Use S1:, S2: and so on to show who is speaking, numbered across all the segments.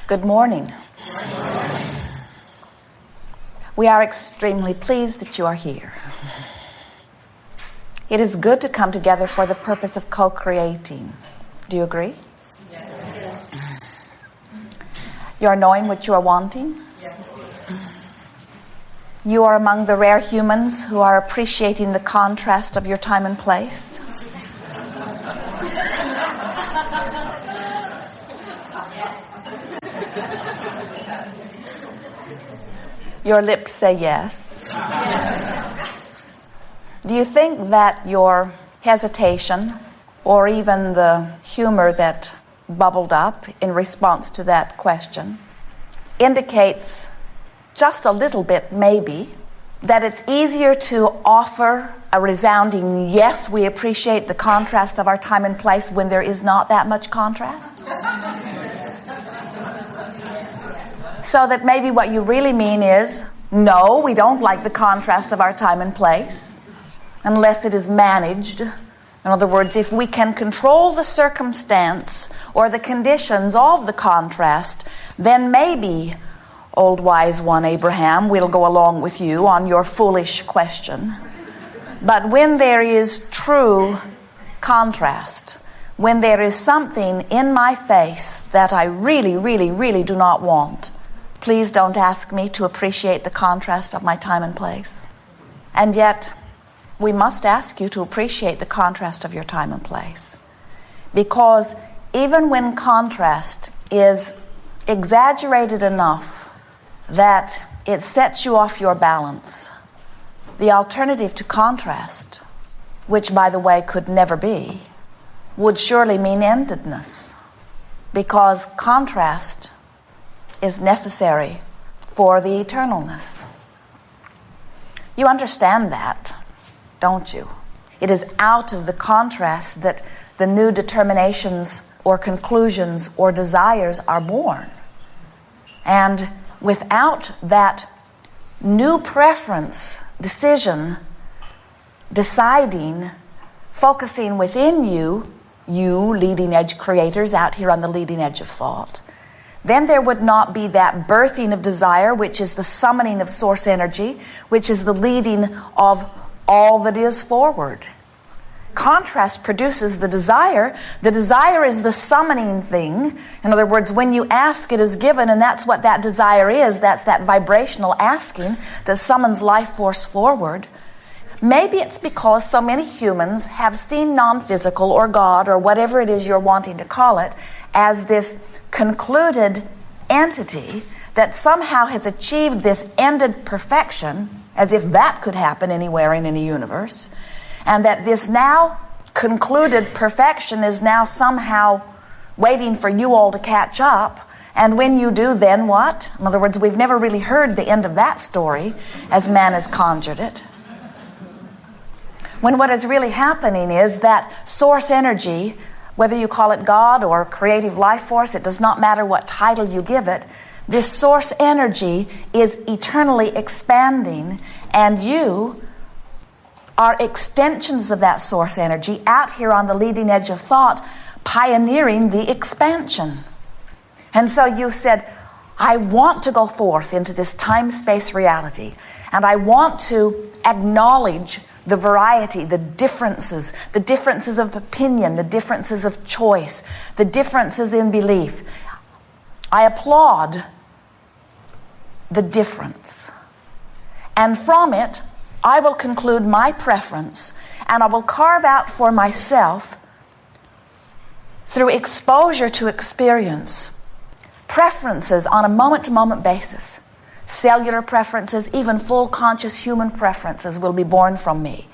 S1: Good morning. We are extremely pleased that you are here. It is good to come together for the purpose of co-creating. Do you agree?
S2: Yes.
S1: You are knowing what you are wanting?
S2: Yes.
S1: You are among the rare humans who are appreciating the contrast of your time and place? Your lips say yes. Do you think that your hesitation, or even the humor that bubbled up in response to that question, indicates just a little bit, maybe, that it's easier to offer a resounding yes, we appreciate the contrast of our time and place when there is not that much contrast? So that maybe what you really mean is, no, we don't like the contrast of our time and place, unless it is managed. In other words, if we can control the circumstance or the conditions of the contrast, then maybe, old wise one Abraham, we'll go along with you on your foolish question. But when there is true contrast, when there is something in my face that I really, really, really do not want, please don't ask me to appreciate the contrast of my time and place. And yet, we must ask you to appreciate the contrast of your time and place. Because even when contrast is exaggerated enough that it sets you off your balance, the alternative to contrast, which by the way could never be, would surely mean endedness. Because contrast is necessary for the eternalness. You understand that, don't you? It is out of the contrast that the new determinations or conclusions or desires are born. And without that new preference, decision, deciding, focusing within you leading edge creators out here on the leading edge of thought, then there would not be that birthing of desire, which is the summoning of source energy, which is the leading of all that is forward. Contrast produces the desire. The desire is the summoning thing. In other words, when you ask, it is given, and that's what that desire is. That's that vibrational asking that summons life force forward. Maybe it's because so many humans have seen non-physical or God or whatever it is you're wanting to call it as this concluded entity that somehow has achieved this ended perfection, as if that could happen anywhere in any universe, and that this now concluded perfection is now somehow waiting for you all to catch up. And when you do, then what? In other words, we've never really heard the end of that story as man has conjured it. When what is really happening is that source energy, whether you call it God or creative life force, it does not matter what title you give it, this source energy is eternally expanding, and you are extensions of that source energy out here on the leading edge of thought, pioneering the expansion. And so you said, I want to go forth into this time-space reality, and I want to acknowledge the variety, the differences of opinion, the differences of choice, the differences in belief. I applaud the difference. And from it, I will conclude my preference, and I will carve out for myself, through exposure to experience, preferences on a moment-to-moment basis. Cellular preferences, even full conscious human preferences will be born from me.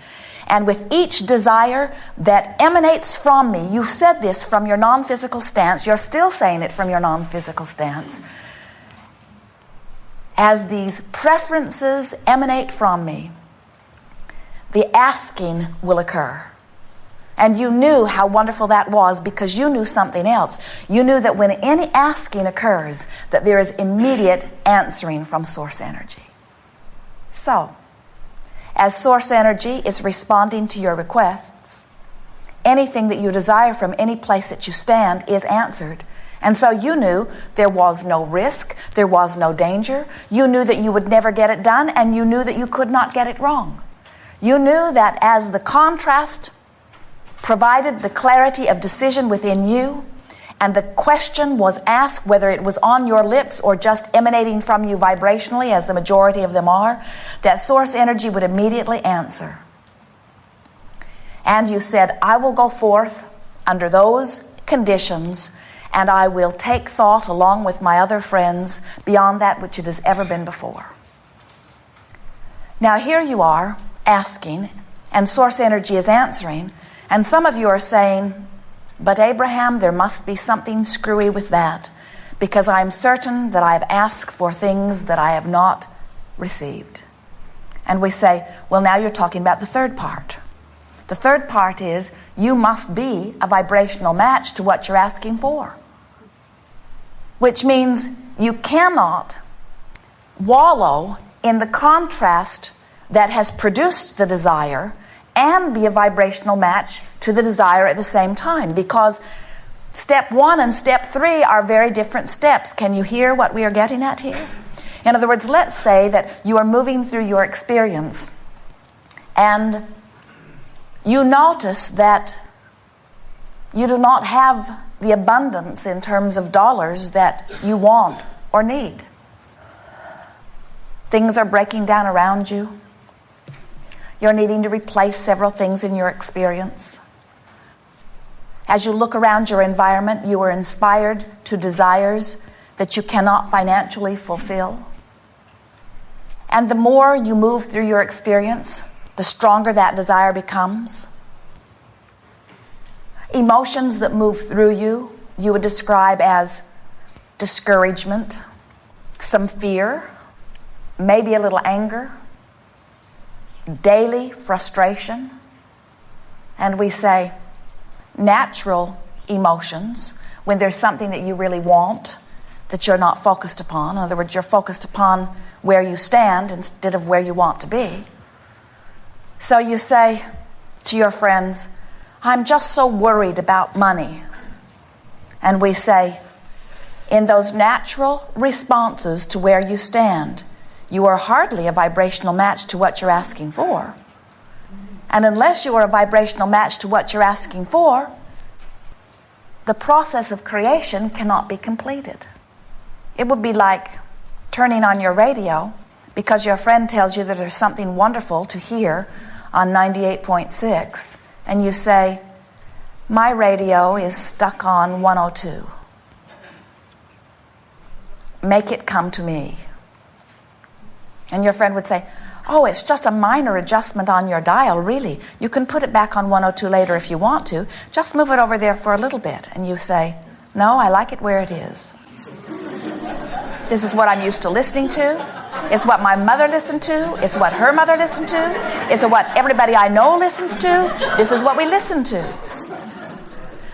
S1: And with each desire that emanates from me, you said this from your non-physical stance, you're still saying it from your non-physical stance. As these preferences emanate from me, the asking will occur. And you knew how wonderful that was because you knew something else. You knew that when any asking occurs, that there is immediate answering from source energy. So, as source energy is responding to your requests, anything that you desire from any place that you stand is answered. And so you knew there was no risk, there was no danger. You knew that you would never get it done, and you knew that you could not get it wrong. You knew that as the contrast provided the clarity of decision within you, and the question was asked whether it was on your lips or just emanating from you vibrationally, as the majority of them are, that source energy would immediately answer. And you said, I will go forth under those conditions, and I will take thought along with my other friends beyond that which it has ever been before. Now here you are asking, and source energy is answering, and some of you are saying, but Abraham, there must be something screwy with that, because I'm certain that I've asked for things that I have not received. And we say, well, now you're talking about the third part. The third part is, you must be a vibrational match to what you're asking for. Which means you cannot wallow in the contrast that has produced the desire and be a vibrational match to the desire at the same time, because step 1 and step 3 are very different steps. Can you hear what we are getting at here? In other words, let's say that you are moving through your experience and you notice that you do not have the abundance in terms of dollars that you want or need. Things are breaking down around you. You're needing to replace several things in your experience. As you look around your environment, you are inspired to desires that you cannot financially fulfill. And the more you move through your experience, the stronger that desire becomes. Emotions that move through you, you would describe as discouragement, some fear, maybe a little anger, daily frustration. And we say natural emotions, when there's something that you really want that you're not focused upon. In other words, you're focused upon where you stand instead of where you want to be. So you say to your friends, I'm just so worried about money. And we say, in those natural responses to where you stand, you are hardly a vibrational match to what you're asking for. And unless you are a vibrational match to what you're asking for, the process of creation cannot be completed. It would be like turning on your radio because your friend tells you that there's something wonderful to hear on 98.6, and you say, my radio is stuck on 102. Make it come to me. And your friend would say, oh, it's just a minor adjustment on your dial, really. You can put it back on 102 later if you want to. Just move it over there for a little bit. And you say, no, I like it where it is. This is what I'm used to listening to. It's what my mother listened to. It's what her mother listened to. It's what everybody I know listens to. This is what we listen to.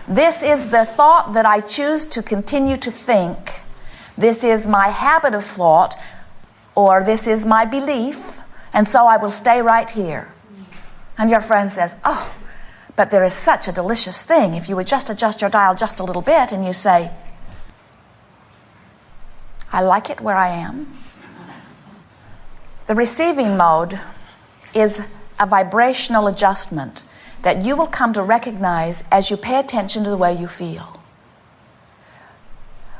S1: This is the thought that I choose to continue to think. This is my habit of thought, or this is my belief, and so I will stay right here. And your friend says, oh, but there is such a delicious thing if you would just adjust your dial just a little bit. And you say, I like it where I am. The receiving mode is a vibrational adjustment that you will come to recognize as you pay attention to the way you feel.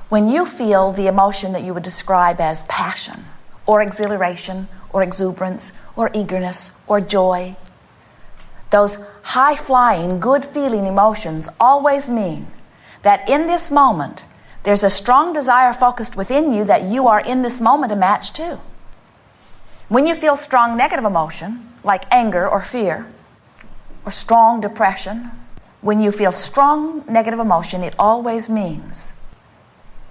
S1: When you feel the emotion that you would describe as passion, or exhilaration, or exuberance, or eagerness, or joy, those high-flying, good-feeling emotions always mean that in this moment, there's a strong desire focused within you that you are in this moment a match to. When you feel strong negative emotion, like anger or fear, or strong depression, when you feel strong negative emotion, it always means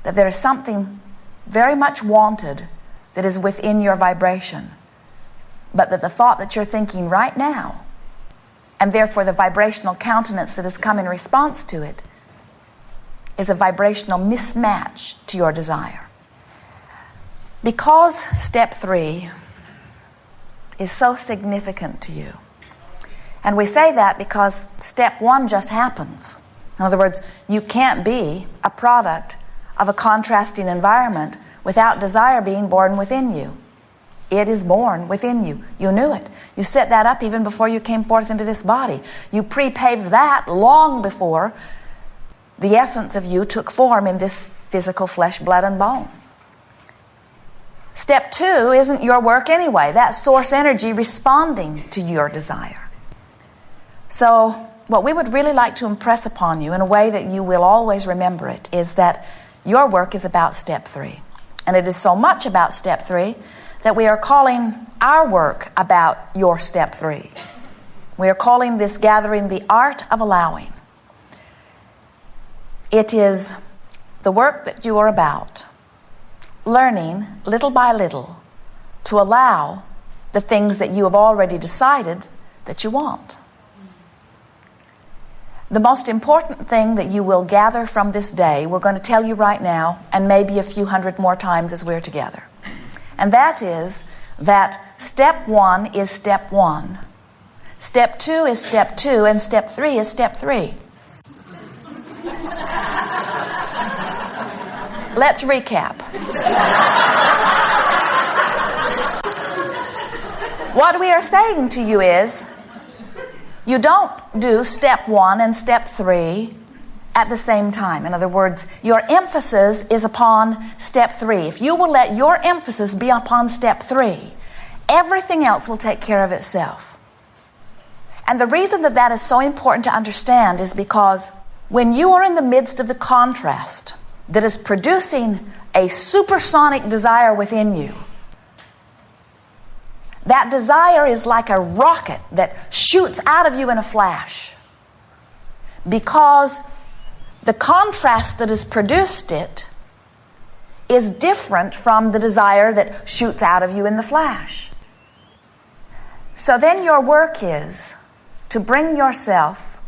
S1: that there is something very much wanted that is within your vibration, but that the thought that you're thinking right now, and therefore the vibrational countenance that has come in response to it, is a vibrational mismatch to your desire. Because step 3 is so significant to you, and we say that because step 1 just happens. In other words, you can't be a product of a contrasting environment without desire being born within you. It is born within you. You knew it. You set that up even before you came forth into this body. You pre-paved that long before the essence of you took form in this physical flesh, blood, and bone. Step 2 isn't your work anyway. That's source energy responding to your desire. So what we would really like to impress upon you in a way that you will always remember it is that your work is about step 3. And it is so much about step 3 that we are calling our work about your step 3. We are calling this gathering the art of allowing. It is the work that you are about, learning little by little to allow the things that you have already decided that you want. The most important thing that you will gather from this day, we're going to tell you right now, and maybe a few hundred more times as we're together. And that is that step 1 is step 1. Step 2 is step 2, and step 3 is step 3. Let's recap. What we are saying to you is, you don't do step 1 and step 3 at the same time. In other words, your emphasis is upon step 3. If you will let your emphasis be upon step 3, everything else will take care of itself. And the reason that that is so important to understand is because when you are in the midst of the contrast that is producing a supersonic desire within you, that desire is like a rocket that shoots out of you in a flash, because the contrast that has produced it is different from the desire that shoots out of you in the flash. So then your work is to bring yourself,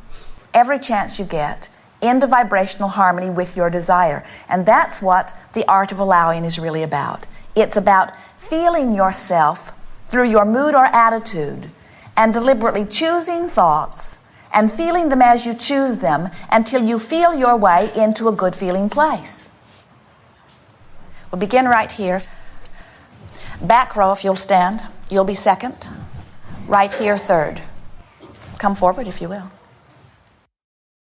S1: every chance you get, into vibrational harmony with your desire. And that's what the art of allowing is really about. It's about feeling yourself through your mood or attitude and deliberately choosing thoughts and feeling them as you choose them until you feel your way into a good feeling place. We'll begin right here. Back row, if you'll stand. You'll be second. Right here, third. Come forward if you will.